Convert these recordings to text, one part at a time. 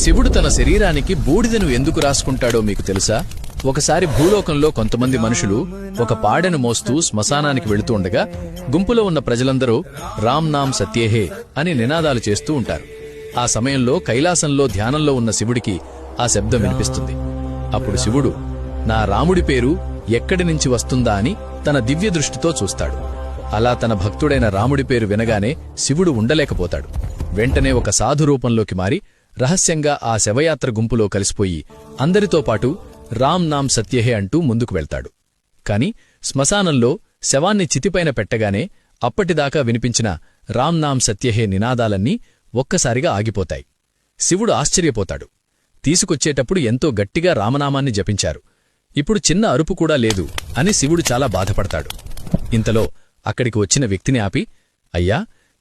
శివుడు తన శరీరానికి బూడిదను ఎందుకు రాసుకుంటాడో మీకు తెలుసా? ఒకసారి భూలోకంలో కొంతమంది మనుషులు ఒక పాడెను మోస్తూ శ్మశానానికి వెళుతూ ఉండగా గుంపులో ఉన్న ప్రజలందరూ రామ్ నామ్ సత్యేహే అని నినాదాలు చేస్తూ ఉంటారు. ఆ సమయంలో కైలాసంలో ధ్యానంలో ఉన్న శివుడికి ఆ శబ్దం వినిపిస్తుంది. అప్పుడు శివుడు నా రాముడి పేరు ఎక్కడి నుంచి వస్తుందా అని తన దివ్య దృష్టితో చూస్తాడు. అలా తన భక్తుడైన రాముడి పేరు వినగానే శివుడు ఉండలేకపోతాడు. వెంటనే ఒక సాధు రూపంలోకి మారి రహస్యంగా ఆ శవయాత్ర గుంపులో కలిసిపోయి అందరితో పాటు రామ్ నామ్ సత్యేహే అంటూ ముందుకు వెళ్తాడు. కాని శ్మశానంలో శవాన్ని చితిపైన పెట్టగానే అప్పటిదాకా వినిపించిన రామ్ నామ్ సత్యేహే నినాదాలన్నీ ఒక్కసారిగా ఆగిపోతాయి. శివుడు ఆశ్చర్యపోతాడు. తీసుకొచ్చేటప్పుడు ఎంతో గట్టిగా రామనామాన్ని జపించారు, ఇప్పుడు చిన్న అరుపు కూడా లేదు అని శివుడు చాలా బాధపడతాడు. ఇంతలో అక్కడికి వచ్చిన వ్యక్తిని ఆపి, అయ్యా,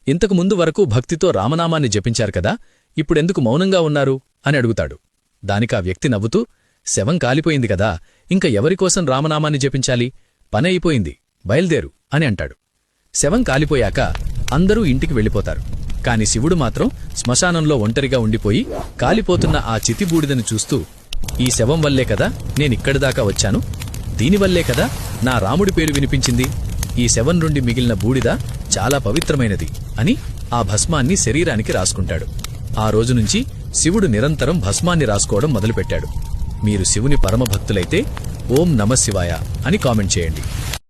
ఇంతకు ముందు వరకు భక్తితో రామనామాన్ని జపించారు కదా, ఇప్పుడెందుకు మౌనంగా ఉన్నారు అని అడుగుతాడు. దానికా వ్యక్తి నవ్వుతూ, శవం కాలిపోయింది కదా, ఇంక ఎవరికోసం రామనామాన్ని జపించాలి, పని అయిపోయింది, బయల్దేరు అని అంటాడు. శవం కాలిపోయాక అందరూ ఇంటికి వెళ్ళిపోతారు. కాని శివుడు మాత్రం శ్మశానంలో ఒంటరిగా ఉండిపోయి కాలిపోతున్న ఆ చితిబూడిదను చూస్తూ, ఈ శవం వల్లే కదా నేనిక్కడిదాకా వచ్చాను, దీనివల్లే కదా నా రాముడి పేరు వినిపించింది, ఈ శవం నుండి మిగిలిన బూడిద చాలా పవిత్రమైనది అని ఆ భస్మాన్ని శరీరానికి రాసుకుంటాడు. ఆ రోజునుంచి శివుడు నిరంతరం భస్మాన్ని రాసుకోవడం మొదలుపెట్టాడు. మీరు శివుని పరమభక్తులైతే ఓం నమఃశివాయ అని కామెంట్ చేయండి.